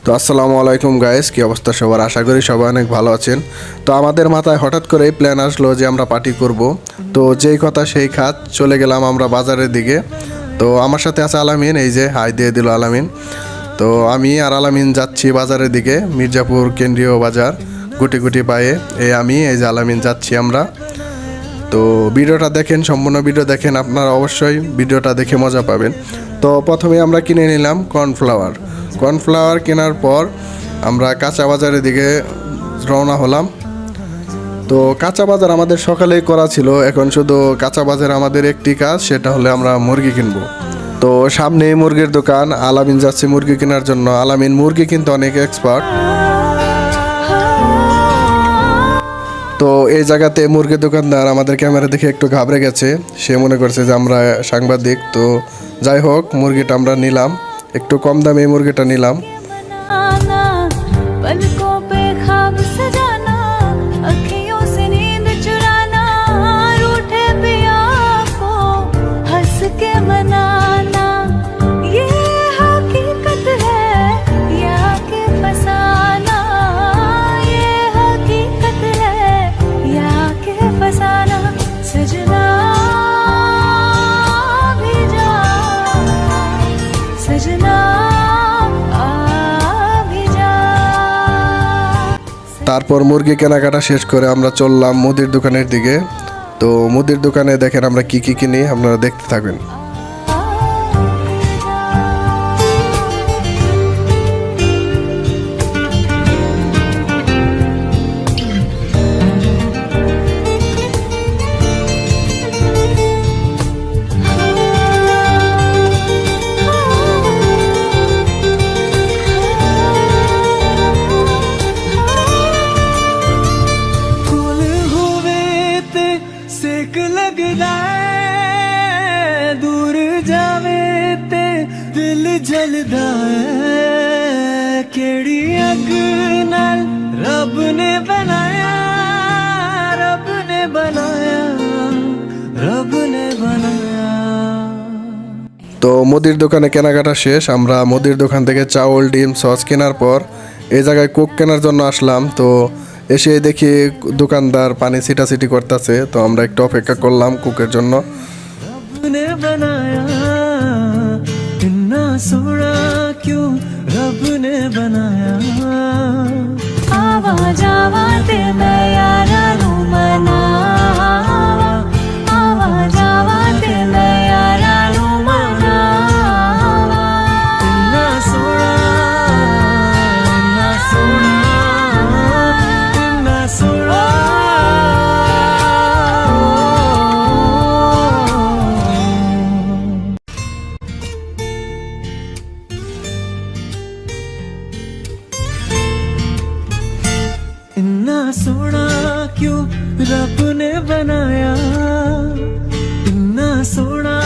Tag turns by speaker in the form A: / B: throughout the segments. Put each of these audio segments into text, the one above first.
A: তো আসসালামু আলাইকুম গাইস, কি অবস্থা সবার? আশা করি সবাই অনেক ভালো আছেন। তো আমাদের মাথায় হঠাৎ করেই প্ল্যান আসলো যে আমরা পার্টি করব। তো যেই কথা সেই খাত, চলে গেলাম আমরা বাজারের দিকে। তো আমার সাথে আছে আলামিন, এই যে হাই দিয়ে দিল আলামিন। তো আমি আর আলামিন যাচ্ছি বাজারের দিকে, মির্জাপুর কেন্দ্রীয় বাজার, গুটি গুটি পায়ে এই যে আলামিন যাচ্ছি আমরা। তো ভিডিওটা দেখেন, সম্পূর্ণ ভিডিও দেখেন, আপনারা অবশ্যই ভিডিওটা দেখে মজা পাবেন। তো প্রথমে আমরা কিনে নিলাম কর্নফ্লাওয়ার কেনার পর আমরা কাঁচা বাজারের দিকে রওনা হলাম। তো কাঁচা বাজার আমাদের সকালেই করা ছিল, এখন শুধু কাঁচা বাজার আমাদের একটি কাজ, সেটা হলে আমরা মুরগি কিনবো। তো সামনেই মুরগির দোকান, আলামিন যাচ্ছে মুরগি কেনার জন্য। আলামিন মুরগি কিন্তু অনেক এক্সপার্ট। তো এই জায়গাতে মুরগির দোকানদার আমাদের ক্যামেরা দেখে একটু ঘাবড়ে গেছে, সে মনে করছে যে আমরা সাংবাদিক। তো যাই হোক, মুরগিটা আমরা নিলাম, একটু কম দামে এই মুরগিটা নিলাম। তারপর মুরগি কেনাকাটা শেষ করে আমরা চললাম মুদির দোকানের দিকে। তো মুদির দোকানে দেখেন আমরা কি কি কিনি, আপনারা দেখতে থাকবেন।
B: जलदा केड़ी अग नाल रब ने बनाया रब ने बनाया रब ने बनाया।
A: তো মুদির দোকানে কেনাকাটা শেষ, আমরা মুদির দোকান থেকে চাউল, ডিম, সস কেনার পর এই জায়গায় কোক কেনার জন্য আসলাম। তো এসে দেখি দোকানদার পানি ছিটাছিটি করতেছে, তো আমরা একটু অপেক্ষা করলাম কোকের জন্য।
B: सोना क्यों रब ने बनाया आवाज आवाज मैं यारा रू मनावा आवाज आवाज मैं यारा रू मनावा इन्ना सोना इन्ना सोना इन्ना सोना। सोना क्यों रब ने बनाया इतना सोना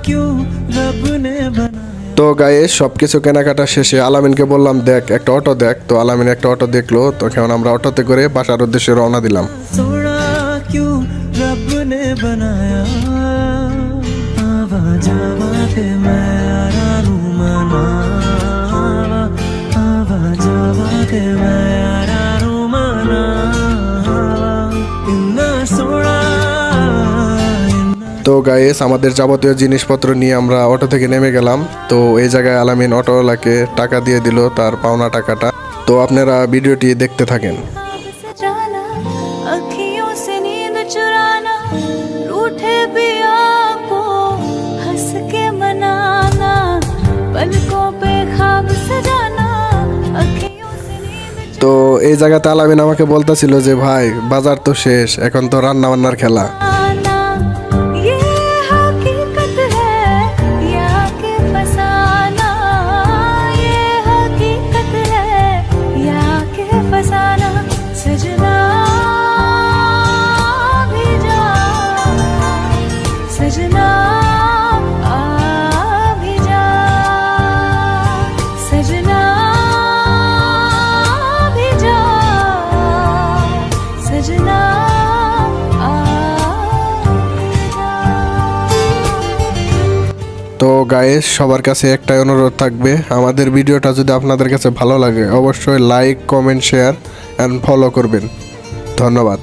B: क्यों रब ने बनाया।
A: তো গায়ে সব কিছু কেনাকাটা শেষে আলামিনকে বললাম দেখ একটা অটো দেখ। তো আলামিন একটা অটো দেখলো, তখন আমরা অটোতে করে বাসার উদ্দেশ্যে রওনা দিলাম।
B: सोना क्यों रब ने बनाया आवाज आवाज मैं यारा रू मनावा आवाज आवाज मैं यारा रू मनावा।
A: তো গাইস আমাদের যাবতীয় জিনিসপত্র নিয়ে আমরা অটো থেকে নেমে গেলাম। তো এই জায়গায় আলামিন অটোওয়ালাকে টাকা দিয়ে দিল, তার পাওনা টাকাটা। তো আপনারা ভিডিওটি দেখতে থাকেন। তো এই জায়গাতে আলামিন আমাকে বলতেছিল যে ভাই বাজার তো শেষ, এখন তো রান্না বান্নার খেলা।
B: सजना
A: তো গাইস সবার কাছে একটাই অনুরোধ থাকবে, আমাদের ভিডিওটা যদি আপনাদের কাছে ভালো লাগে অবশ্যই like comment share and follow করবেন। ধন্যবাদ।